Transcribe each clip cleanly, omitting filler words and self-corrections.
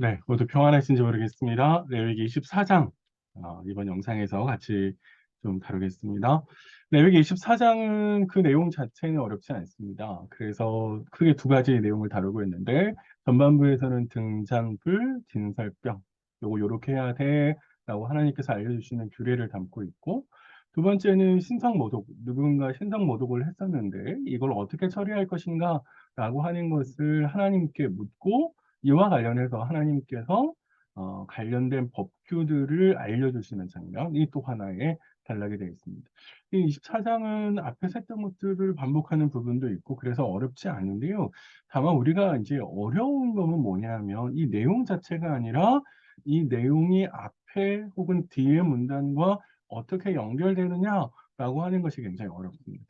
네, 모두 평안하신지 모르겠습니다. 레위기 24장, 이번 영상에서 같이 좀 다루겠습니다. 레위기 24장은 그 내용 자체는 어렵지 않습니다. 그래서 크게 두 가지 내용을 다루고 있는데, 전반부에서는 등잔불, 진설병, 요렇게 해야 돼, 라고 하나님께서 알려주시는 규례를 담고 있고, 두 번째는 신성모독, 누군가 신성모독을 했었는데, 이걸 어떻게 처리할 것인가, 라고 하는 것을 하나님께 묻고, 이와 관련해서 하나님께서 관련된 법규들을 알려주시는 장면이 또 하나의 단락이 되어 있습니다. 이 24장은 앞에서 했던 것들을 반복하는 부분도 있고 그래서 어렵지 않은데요. 다만 우리가 이제 어려운 거는 뭐냐면 이 내용 자체가 아니라 이 내용이 앞에 혹은 뒤에 문단과 어떻게 연결되느냐라고 하는 것이 굉장히 어렵습니다.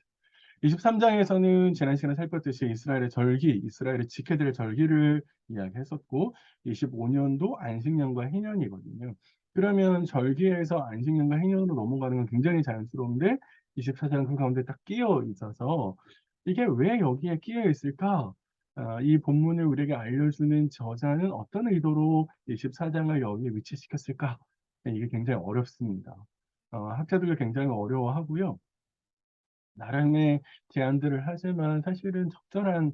23장에서는 지난 시간에 살폈듯이 이스라엘의 절기, 이스라엘이 지켜야 될 절기를 이야기했었고 25년도 안식년과 해년이거든요. 그러면 절기에서 안식년과 해년으로 넘어가는 건 굉장히 자연스러운데 24장 그 가운데 딱 끼어 있어서 이게 왜 여기에 끼어 있을까? 이 본문을 우리에게 알려주는 저자는 어떤 의도로 24장을 여기에 위치시켰을까? 이게 굉장히 어렵습니다. 학자들도 굉장히 어려워하고요. 나름의 제안들을 하지만 사실은 적절한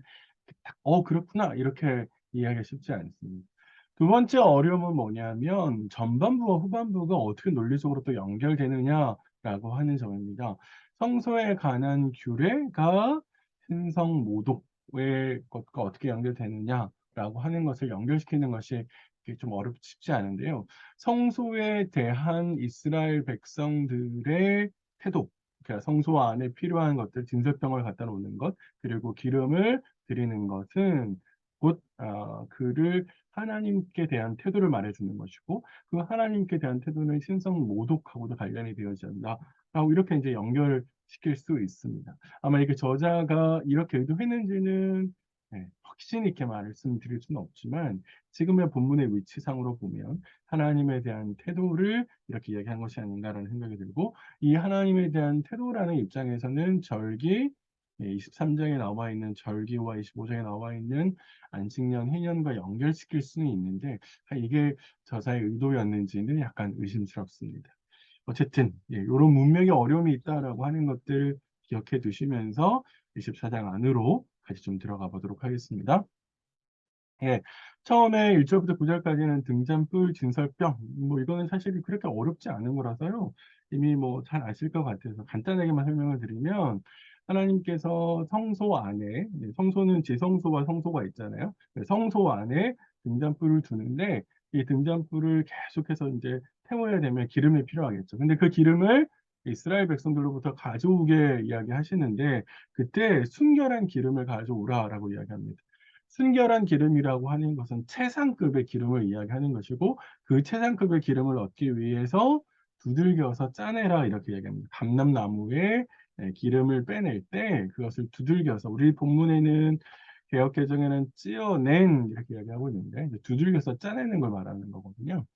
딱 그렇구나." 이렇게 이해하기가 쉽지 않습니다. 두 번째 어려움은 뭐냐면 전반부와 후반부가 어떻게 논리적으로 또 연결되느냐라고 하는 점입니다. 성소에 관한 규례가 신성 모독의 것과 어떻게 연결되느냐라고 하는 것을 연결시키는 것이 이게 좀 쉽지 않은데요. 성소에 대한 이스라엘 백성들의 태도, 그러니까 성소 안에 필요한 것들, 진설병을 갖다 놓는 것, 그리고 기름을 드리는 것은 곧 그를 하나님께 대한 태도를 말해주는 것이고 그 하나님께 대한 태도는 신성 모독하고도 관련이 되어지 않나라고 이렇게 이제 연결시킬 수 있습니다. 아마 이게 저자가 이렇게 의도했는지는 확신 있게 말씀드릴 수는 없지만 지금의 본문의 위치상으로 보면 하나님에 대한 태도를 이렇게 이야기한 것이 아닌가라는 생각이 들고 이 하나님에 대한 태도라는 입장에서는 절기 23장에 나와 있는 절기와 25장에 나와 있는 안식년, 해년과 연결시킬 수는 있는데 이게 저자의 의도였는지는 약간 의심스럽습니다. 어쨌든 요런 문맥에 어려움이 있다라고 하는 것들 기억해 두시면서 24장 안으로 같이 좀 들어가 보도록 하겠습니다. 예. 처음에 1 절부터 9 절까지는 등잔불, 진설병 이거는 사실 그렇게 어렵지 않은 거라서요. 이미 잘 아실 것 같아서 간단하게만 설명을 드리면 하나님께서 성소 안에 성소는 지성소와 성소가 있잖아요. 성소 안에 등잔불을 두는데 이 등잔불을 계속해서 인제 태워야 되면 기름이 필요하겠죠. 근데 그 기름을 이스라엘 백성들로부터 가져오게 이야기하시는데 그때 "순결한 기름을 가져오라."라고 이야기합니다. 순결한 기름이라고 하는 것은 최상급의 기름을 이야기하는 것이고 그 최상급의 기름을 얻기 위해서 "두들겨서 짜내라." 이렇게 이야기합니다. 감람나무에 기름을 빼낼 때 그것을 두들겨서 우리 본문에는 개역 개정에는 찧어낸 이렇게 이야기하고 있는데 이제 두들겨서 짜내는 걸 말하는 거거든요.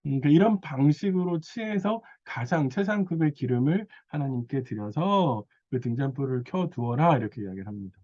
그러니까 이런 방식으로 취해서 가장 최상급의 기름을 하나님께 드려서 "그 등잔불을 켜 두어라." 이렇게 이야기를 합니다.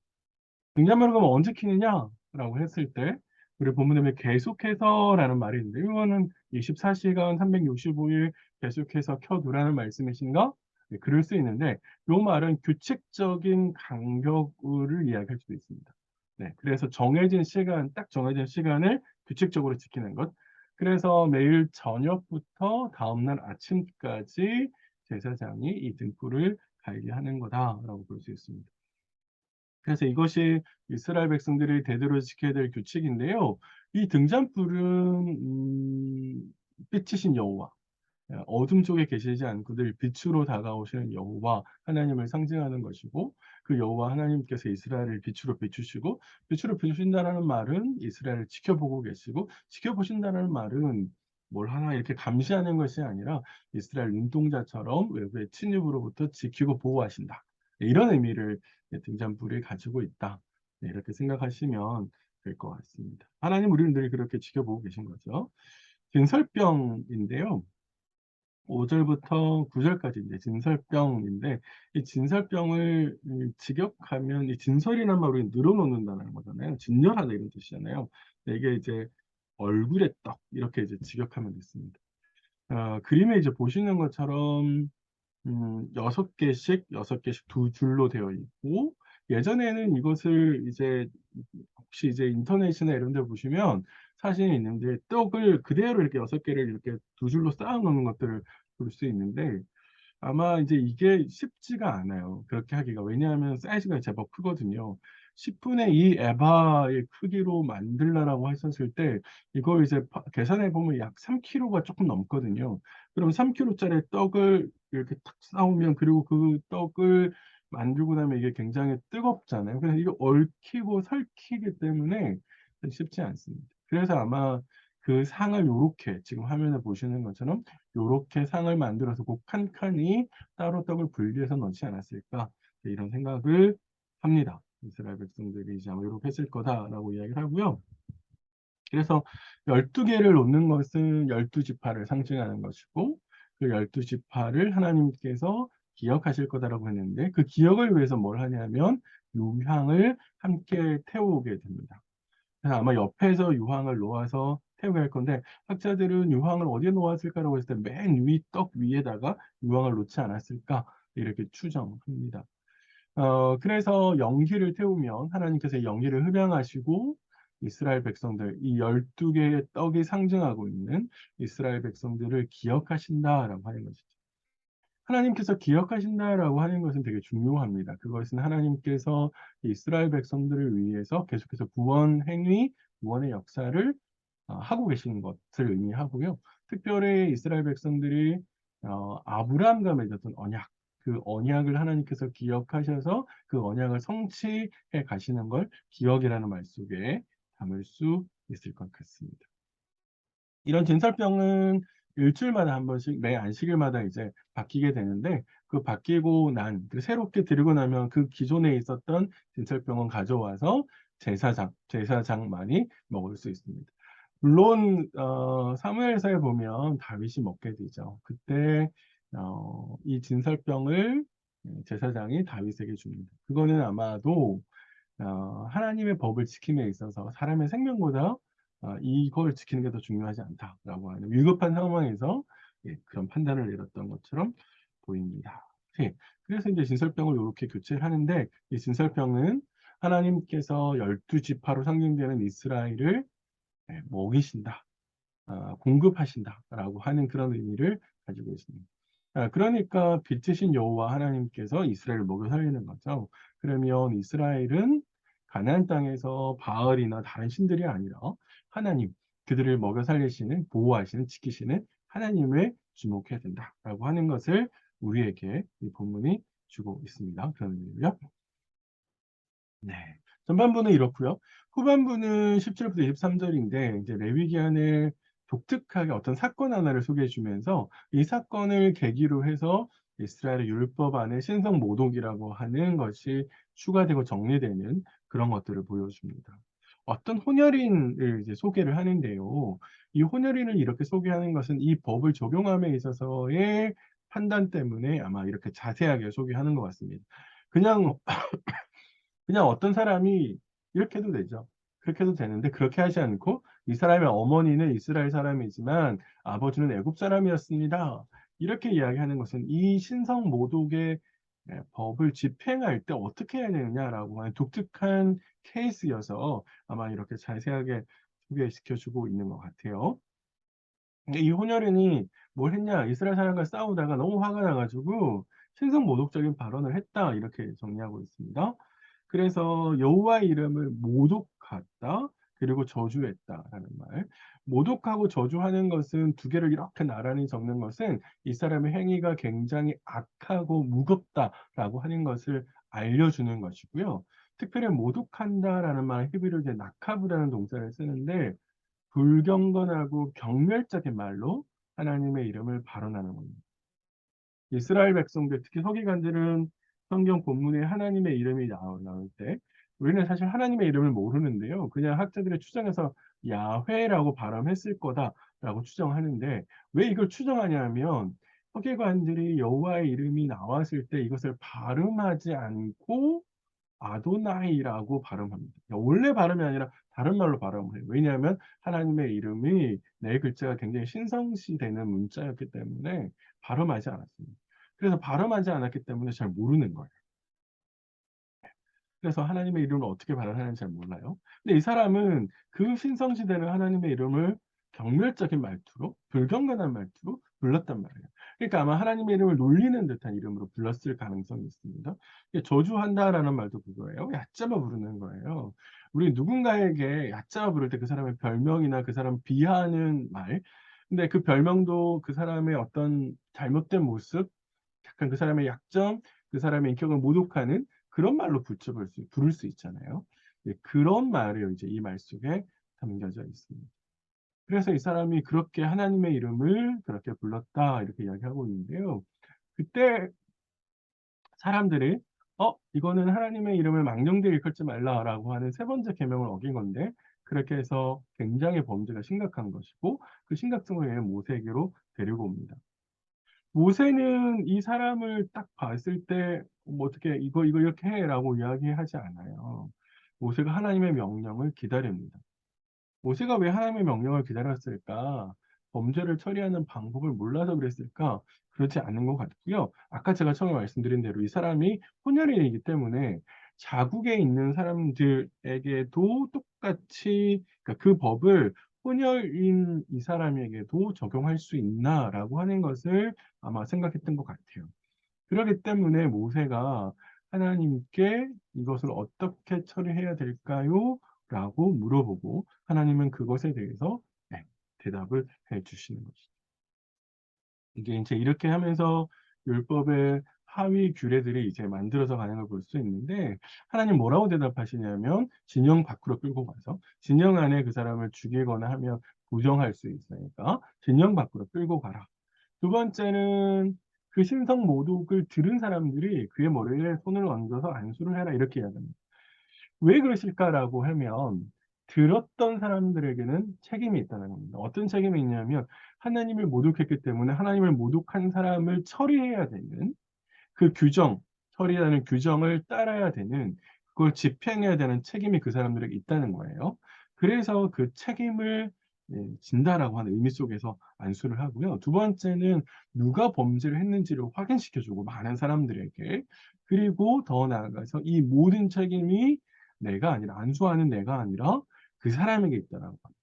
등잔불을 그럼 언제 켜느냐라고 했을 때 우리 본문에 왜 계속해서라는 말이 있는데 이거는 24 시간 365일 계속해서 켜 두라는 말씀이신가? 네, 그럴 수 있는데 요 말은 규칙적인 간격을 이야기할 수도 있습니다. 네. 그래서 정해진 시간, 딱 정해진 시간을 규칙적으로 지키는 것. 그래서 매일 저녁부터 다음날 아침까지 제사장이 이 등불을 갈게 하는 거다라고 볼 수 있습니다. 그래서 이것이 이스라엘 백성들이 대대로 지켜야 될 규칙인데요. 이 등잔불은 빛이신 여호와, 어둠 속에 계시지 않고 늘 빛으로 다가오시는 여호와 하나님을 상징하는 것이고 그 여호와 하나님께서 이스라엘을 빛으로 비추시고 빛으로 비추신다라는 말은 이스라엘을 지켜보고 계시고 지켜보신다는 말은 뭘 하나 이렇게 감시하는 것이 아니라 이스라엘 눈동자처럼 외부의 침입으로부터 지키고 보호하신다. 이런 의미를 등잔불이 가지고 있다. 네, 이렇게 생각하시면 될 것 같습니다. 하나님 우리를 늘 그렇게 지켜보고 계신 거죠. 진설병인데요. 5 절부터 9 절까지 인제 진설병인데 이 진설병을 직역하면 이 진설이란 말은 우리는 늘어놓는다는 거잖아요. 진열하다 이런 뜻이잖아요. 근데 이게 이제 얼굴의 떡 이렇게 이제 직역하면 됐습니다. 그림에 이제 보시는 것처럼 6개씩, 6개씩 두 줄로 되어 있고, 예전에는 이것을 이제, 혹시 이제 인터넷이나 이런 데 보시면 사진이 있는데, 떡을 그대로 이렇게 6개를 이렇게 두 줄로 쌓아 놓는 것들을 볼 수 있는데, 아마 이제 이게 쉽지가 않아요. 그렇게 하기가. 왜냐하면 사이즈가 제법 크거든요. 10분의 2 에바의 크기로 만들라라고 하셨을 때, 이걸 이제 계산해 보면 약 3kg가 조금 넘거든요. 그럼 3kg짜리 떡을 이렇게 탁 쌓으면, 그리고 그 떡을 만들고 나면 이게 굉장히 뜨겁잖아요. 그래서 이게 얽히고 설키기 때문에 쉽지 않습니다. 그래서 아마 그 상을 요렇게 지금 화면에 보시는 것처럼 요렇게 상을 만들어서 그 칸칸이 따로 떡을 분리해서 넣지 않았을까, 이런 생각을 합니다. 이스라엘 백성들이 이제 아마 요렇게 했을 거다라고 이야기를 하고요. 그래서 12개를 놓는 것은 12지파를 상징하는 것이고, 그 12지파를 하나님께서 기억하실 거다라고 했는데, 그 기억을 위해서 뭘 하냐면 유향을 함께 태우게 됩니다. 그래서 아마 옆에서 유황을 놓아서 태우게 할 건데, 학자들은 유황을 어디에 놓았을까라고 했을 때 맨 위 떡 위에다가 유황을 놓지 않았을까, 이렇게 추정합니다. 그래서 연기를 태우면 하나님께서 연기를 흡양하시고, 이스라엘 백성들, 이 12개의 떡이 상징하고 있는 이스라엘 백성들을 기억하신다라고 하는 것이죠. 하나님께서 기억하신다라고 하는 것은 되게 중요합니다. 그것은 하나님께서 이스라엘 백성들을 위해서 계속해서 구원 행위, 구원의 역사를 하고 계시는 것을 의미하고요. 특별히 이스라엘 백성들이 아브라함과 맺었던 언약, 그 언약을 하나님께서 기억하셔서 그 언약을 성취해 가시는 걸 기억이라는 말 속에 담을 수 있을 것 같습니다. 이런 진설병은 일주일마다 한 번씩 매 안식일마다 이제 바뀌게 되는데, 그 바뀌고 그 새롭게 드리고 나면 그 기존에 있었던 진설병은 가져와서 제사장만이 먹을 수 있습니다. 물론 사무엘서에 보면 다윗이 먹게 되죠. 그때 이 진설병을 제사장이 다윗에게 줍니다. 그거는 아마도 하나님의 법을 지킴에 있어서 사람의 생명보다 이걸 지키는 게 더 중요하지 않다라고 하는 위급한 상황에서 그런 판단을 내렸던 것처럼 보입니다. 예, 그래서 이제 진설병을 이렇게 교체를 하는데, 이 진설병은 하나님께서 12지파로 상징되는 이스라엘을 먹이신다, 공급하신다라고 하는 그런 의미를 가지고 있습니다. 그러니까 빛이신 여호와 하나님께서 이스라엘을 먹여 살리는 거죠. 그러면 이스라엘은 가나안 땅에서 바알이나 다른 신들이 아니라 하나님, 그들을 먹여 살리시는, 보호하시는, 지키시는 하나님을 주목해야 된다라고 하는 것을 우리에게 이 본문이 주고 있습니다. 그런 의미고요. 네. 전반부는 이렇고요. 후반부는 17부터 23절인데, 이제 레위기한을 독특하게 어떤 사건 하나를 소개해 주면서, 이 사건을 계기로 해서 이스라엘의 율법 안에 신성 모독이라고 하는 것이 추가되고 정리되는 그런 것들을 보여줍니다. 어떤 혼혈인을 이제 소개를 하는데요. 이 혼혈인을 이렇게 소개하는 것은 이 법을 적용함에 있어서의 판단 때문에 아마 이렇게 자세하게 소개하는 것 같습니다. 그냥 어떤 사람이 이렇게 해도 되죠. 그렇게 해도 되는데, 그렇게 하지 않고 이 사람의 어머니는 이스라엘 사람이지만 아버지는 애굽 사람이었습니다, 이렇게 이야기하는 것은 이 신성 모독의 법을 집행할 때 어떻게 해야 되느냐라고 하는 독특한 케이스여서 아마 이렇게 자세하게 소개시켜주고 있는 것 같아요. 근데 이 혼혈인이 뭘 했냐? 이스라엘 사람과 싸우다가 너무 화가 나가지고 신성 모독적인 발언을 했다, 이렇게 정리하고 있습니다. 그래서 여호와의 이름을 모독했다, 그리고 저주했다라는 말. 모독하고 저주하는 것은 두 개를 이렇게 나란히 적는 것은 이 사람의 행위가 굉장히 악하고 무겁다라고 하는 것을 알려주는 것이고요. 특별히 모독한다라는 말, 히브리어로 이제 나카브라는 동사를 쓰는데, 불경건하고 경멸적인 말로 하나님의 이름을 발언하는 겁니다. 이스라엘 백성들, 특히 서기관들은 성경 본문에 하나님의 이름이 나올 때, 우리는 사실 하나님의 이름을 모르는데요. 그냥 학자들의 추정에서 야훼라고 발음했을 거다라고 추정하는데, 왜 이걸 추정하냐면 서기관들이 여호와의 이름이 나왔을 때 이것을 발음하지 않고 아도나이라고 발음합니다. 원래 발음이 아니라 다른 말로 발음을 해요. 왜냐하면 하나님의 이름이 네 글자가 굉장히 신성시되는 문자였기 때문에 발음하지 않았습니다. 그래서 발음하지 않았기 때문에 잘 모르는 거예요. 그래서 하나님의 이름을 어떻게 발음하는지 잘 몰라요. 근데 이 사람은 그 신성시대는 하나님의 이름을 경멸적인 말투로, 불경건한 말투로 불렀단 말이에요. 그러니까 아마 하나님의 이름을 놀리는 듯한 이름으로 불렀을 가능성이 있습니다. 저주한다라는 말도 그거예요. 얕잡아 부르는 거예요. 우리 누군가에게 얕잡아 부를 때 그 사람의 별명이나 그 사람 비하하는 말, 근데 그 별명도 그 사람의 어떤 잘못된 모습, 약간 그 사람의 약점, 그 사람의 인격을 모독하는 그런 말로 부를 수 있잖아요. 예, 그런 말이 이제 이 말 속에 담겨져 있습니다. 그래서 이 사람이 그렇게 하나님의 이름을 그렇게 불렀다 이렇게 이야기하고 있는데요. 그때 사람들이 이거는 하나님의 이름을 망령되이 일컫지 말라라고 하는 세 번째 계명을 어긴 건데 그렇게 해서 굉장히 범죄가 심각한 것이고 그 심각성을 위해 모세에게로 데리고 옵니다. 모세는 이 사람을 딱 봤을 때 뭐 어떻게 "이거 이렇게 해."라고 이야기하지 않아요. 모세가 하나님의 명령을 기다립니다. 모세가 왜 하나님의 명령을 기다렸을까? 범죄를 처리하는 방법을 몰라서 그랬을까? 그렇지 않은 것 같고요. 아까 제가 처음에 말씀드린 대로 이 사람이 혼혈인이기 때문에 자국에 있는 사람들에게도 똑같이 그러니까 그 법을 혼혈인 이 사람에게도 적용할 수 있나라고 하는 것을 아마 생각했던 것 같아요. 그렇기 때문에 모세가 하나님께 "이것을 어떻게 처리해야 될까요?" 라고 물어보고 하나님은 그것에 대해서 네, 대답을 해 주시는 것이죠. 이게 인제 이렇게 하면서 율법의 하위 규례들이 이제 만들어져 가는 걸 볼 수 있는데 하나님 뭐라고 대답하시냐면 진영 밖으로 끌고 가서 진영 안에 그 사람을 죽이거나 하면 부정할 수 있으니까 "진영 밖으로 끌고 가라." 두 번째는 그 신성 모독을 들은 사람들이 그의 머리에 손을 얹어서 안수를 해라 이렇게 이야기합니다. 왜 그러실까라고 하면 들었던 사람들에게는 책임이 있다는 겁니다. 어떤 책임이 있냐면 하나님을 모독했기 때문에 하나님을 모독한 사람을 처리해야 되는 그 규정, 처리하는 규정을 따라야 되는 그걸 집행해야 되는 책임이 그 사람들에게 있다는 거예요. 그래서 그 책임을 진다라고 하는 의미 속에서 안수를 하고요. 두 번째는 누가 범죄를 했는지를 확인시켜 주고 많은 사람들에게. 그리고 더 나아가서 이 모든 책임이 내가 아니라 안수하는 내가 아니라 그 사람에게 있다라고 합니다.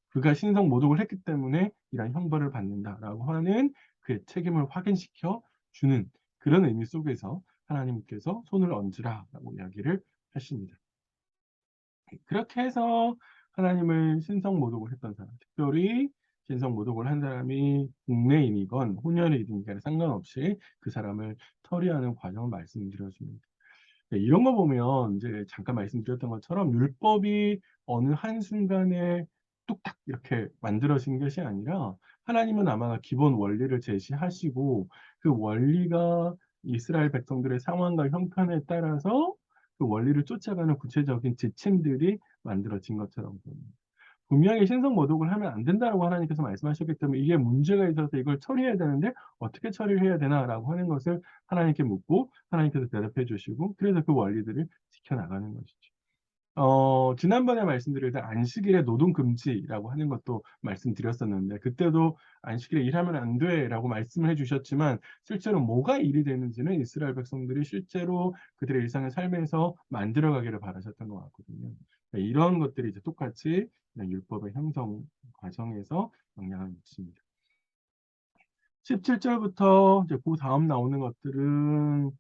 그가 신성 모독을 했기 때문에 이러한 형벌을 받는다라고 하는 그의 책임을 확인시켜 주는 그런 의미 속에서 하나님께서 손을 얹으라라고 이야기를 하십니다. 그렇게 해서 하나님을 신성 모독을 했던 사람, 특별히 신성 모독을 한 사람이 국내인이건 혼혈이든 간에 상관없이 그 사람을 처리하는 과정을 말씀드려 줍니다. 네, 이런 거 보면 이제 잠깐 말씀드렸던 것처럼 율법이 어느 한순간에 뚝딱 이렇게 만들어진 것이 아니라 하나님은 아마 기본 원리를 제시하시고 그 원리가 이스라엘 백성들의 상황과 형편에 따라서 그 원리를 쫓아가는 구체적인 지침들이 만들어진 것처럼 보입니다. 분명히 신성 모독을 하면 안 된다라고 하나님께서 말씀하셨기 때문에 이게 문제가 있어서 이걸 처리해야 되는데 어떻게 처리를 해야 되나라고 하는 것을 하나님께 묻고 하나님께서 대답해 주시고 그래서 그 원리들을 지켜나가는 것이죠. 지난번에 말씀드릴 때 안식일에 노동 금지라고 하는 것도 말씀드렸었는데 그때도 "안식일에 일하면 안 돼."라고 말씀을 해 주셨지만 실제로 뭐가 일이 되는지는 이스라엘 백성들이 실제로 그들의 일상의 삶에서 만들어 가기를 바라셨던 것 같거든요. 네, 이런 것들이 이제 똑같이 율법의 형성 과정에서 영향을 미칩니다. 17절부터 이제 그다음 나오는 것들은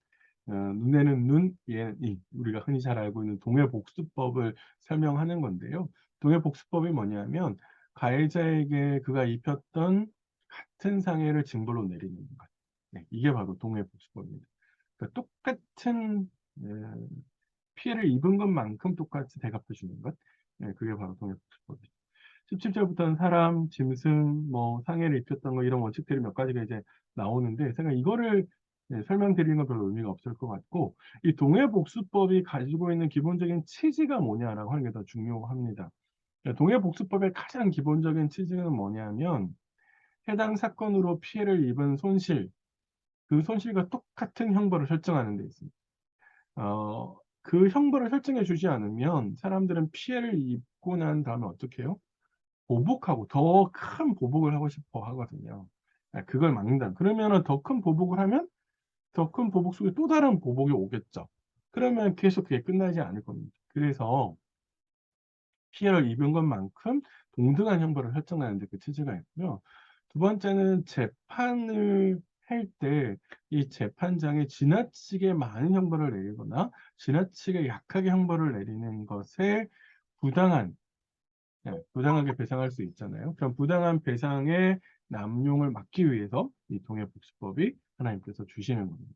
눈에는 눈, 이에는 이 우리가 흔히 잘 알고 있는 동해복수법을 설명하는 건데요. 동해복수법이 뭐냐면 가해자에게 그가 입혔던 같은 상해를 징벌로 내리는 것. 네, 이게 바로 동해복수법입니다. 그러니까 똑같은 피해를 입은 것만큼 똑같이 대갚해 주는 것. 네, 그게 바로 동해복수법이죠. 17절부터는 사람, 짐승, 뭐 상해를 입혔던 거 이런 원칙들이 몇 가지가 이제 나오는데 제가 이거를 설명드리는 건 별로 의미가 없을 것 같고 이 동해복수법이 가지고 있는 기본적인 취지가 뭐냐라고 하는 게 더 중요합니다. 동해복수법의 가장 기본적인 취지는 뭐냐면 해당 사건으로 피해를 입은 손실, 그 손실과 똑같은 형벌을 설정하는 데 있습니다. 그 형벌을 설정해 주지 않으면 사람들은 피해를 입고 난 다음에 어떻게 해요? 보복하고 더 큰 보복을 하고 싶어 하거든요. 그걸 막는다. 그러면은 더 큰 보복을 하면 더 큰 보복 속에 또 다른 보복이 오겠죠. 그러면 계속 그게 끝나지 않을 겁니다. 그래서 피해를 입은 것만큼 동등한 형벌을 설정하는 데 그 취지가 있고요. 두 번째는 재판을 할 때 이 재판장이 지나치게 많은 형벌을 내리거나 지나치게 약하게 형벌을 내리는 것에 부당한 부당하게 배상할 수 있잖아요. 그럼 부당한 배상의 남용을 막기 위해서 이 동해복지법이 하나님께서 주시는 겁니다.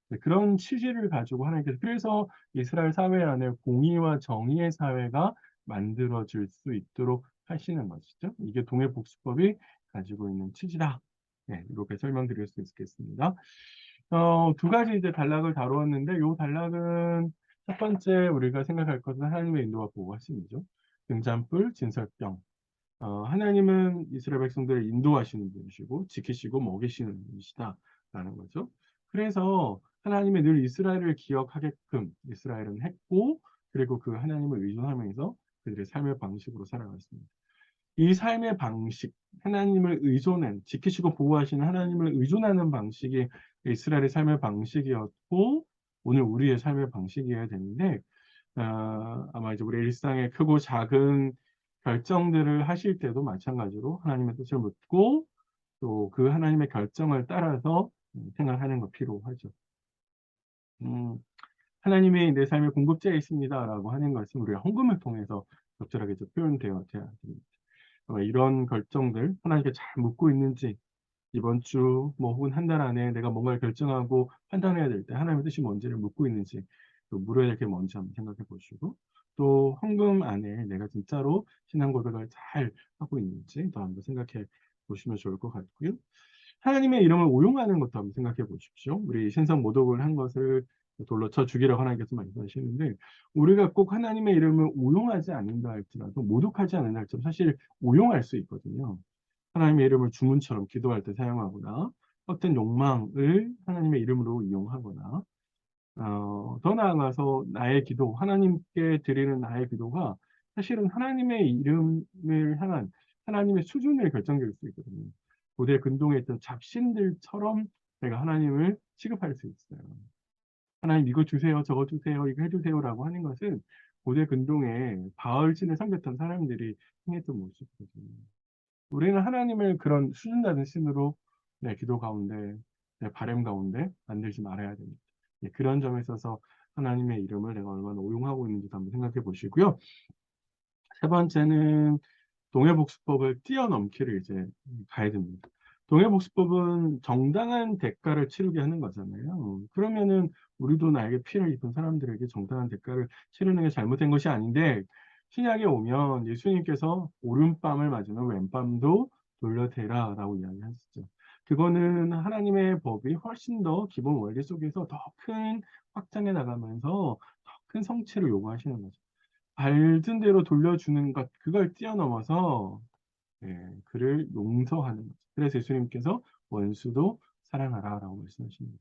네, 그런 취지를 가지고 하나님께서 그래서 이스라엘 사회 안에 공의와 정의의 사회가 만들어질 수 있도록 하시는 것이죠. 이게 동해복지법이 가지고 있는 취지다. 네, 이렇게 설명드릴 수 있겠습니다. 두 가지 이제 단락을 다루었는데 이 단락은 첫 번째 우리가 생각할 것은 하나님의 인도와 보호하심이죠. 등잔불, 진설병. 하나님은 이스라엘 백성들을 인도하시는 분이시고 지키시고 먹이시는 분이시다라는 거죠. 그래서 하나님의 늘 이스라엘을 기억하게끔 이스라엘은 했고 그리고 그 하나님을 의존하면서 그들의 삶의 방식으로 살아갔습니다. 이 삶의 방식, 하나님을 의존한 지키시고 보호하시는 하나님을 의존하는 방식이 이스라엘의 삶의 방식이었고 오늘 우리의 삶의 방식이어야 되는데 아마 이제 우리 일상의 크고 작은 결정들을 하실 때도 마찬가지로 하나님의 뜻을 묻고 또 그 하나님의 결정을 따라서 생각하는 거 필요하죠. 음, 하나님이 내 삶의 공급자에 있습니다라고 하는 것은 우리가 헌금을 통해서 적절하게 좀 표현되어야 됩니다. 이런 결정들 하나님께 잘 묻고 있는지 이번 주 뭐 혹은 한 달 안에 내가 뭔가를 결정하고 판단해야 될 때 하나님의 뜻이 뭔지를 묻고 있는지 또 물어야 될 게 뭔지 한번 생각해 보시고 또 헌금 안에 내가 진짜로 신앙 고백을 잘 하고 있는지 또 한번 생각해 보시면 좋을 것 같고요. 하나님의 이름을 오용하는 것도 한번 생각해 보십시오. 우리 신성 모독을 한 것을 돌로 쳐 죽이라고 하나님께서 말씀하시는데 우리가 꼭 하나님의 이름을 오용하지 않는다 할지라도 모독하지 않는다 할지라도 사실 오용할 수 있거든요. 하나님의 이름을 주문처럼 기도할 때 사용하거나 어떤 욕망을 하나님의 이름으로 이용하거나 더 나아가서 나의 기도, 하나님께 드리는 나의 기도가 사실은 하나님의 이름을 향한 하나님의 수준을 결정될 수 있거든요. 고대 근동에 있던 잡신들처럼 내가 하나님을 취급할 수 있어요. 하나님 이거 주세요, 저거 주세요, 이거 해주세요라고 하는 것은 고대 근동에 바알신을 섬겼던 사람들이 행했던 모습이거든요. 우리는 하나님을 그런 수준 낮은 신으로 내 기도 가운데, 내 바람 가운데 만들지 말아야 됩니다. 예, 그런 점에 있어서 하나님의 이름을 내가 얼마나 오용하고 있는지 한번 생각해 보시고요. 세 번째는 동해복수법을 뛰어넘기를 이제 가야 됩니다. 동해복수법은 정당한 대가를 치르게 하는 거잖아요. 그러면은 우리도 나에게 피해를 입은 사람들에게 정당한 대가를 치르는 게 잘못된 것이 아닌데 신약에 오면 예수님께서 오른밤을 맞으면 왼밤도 돌려대라라고 이야기하시죠. 그거는 하나님의 법이 훨씬 더 기본 원리 속에서 더 큰 확장해 나가면서 더 큰 성취를 요구하시는 거죠. 알던 대로 돌려주는 것, 그걸 뛰어넘어서 그를 용서하는 거죠. 그래서 예수님께서 원수도 사랑하라라고 말씀하십니다.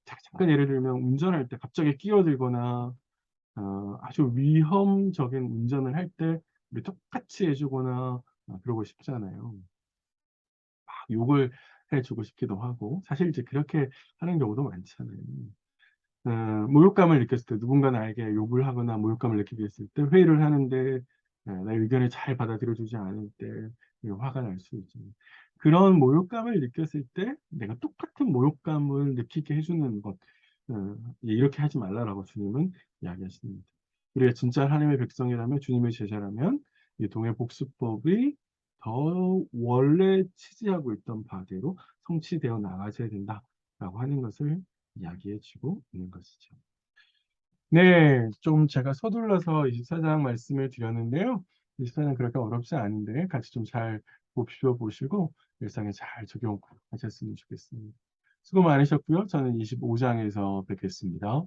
잠깐 예를 들면 운전할 때 갑자기 끼어들거나 아주 위험적인 운전을 할 때 우리 똑같이 해주거나 그러고 싶잖아요. 막 욕을 해주고 싶기도 하고 사실 이제 그렇게 하는 경우도 많잖아요. 모욕감을 느꼈을 때 누군가 나에게 욕을 하거나 모욕감을 느끼게 했을 때 회의를 하는데 나의 의견을 잘 받아들여주지 않을 때 화가 날 수 있죠. 그런 모욕감을 느꼈을 때 내가 똑같은 모욕감을 느끼게 해주는 것 이렇게 하지 말라라고 주님은 이야기하십니다. 우리가 진짜 하나님의 백성이라면 주님의 제자라면 이 동해복수법이 더 원래 취지하고 있던 바대로 성취되어 나가셔야 된다라고 하는 것을 이야기해 주고 있는 것이죠. 네, 좀 제가 서둘러서 24장 말씀을 드렸는데요. 24장 그렇게 어렵지 않은데 같이 좀 잘 보시고 일상에 잘 적용하셨으면 좋겠습니다. 수고 많으셨고요. 저는 25장에서 뵙겠습니다.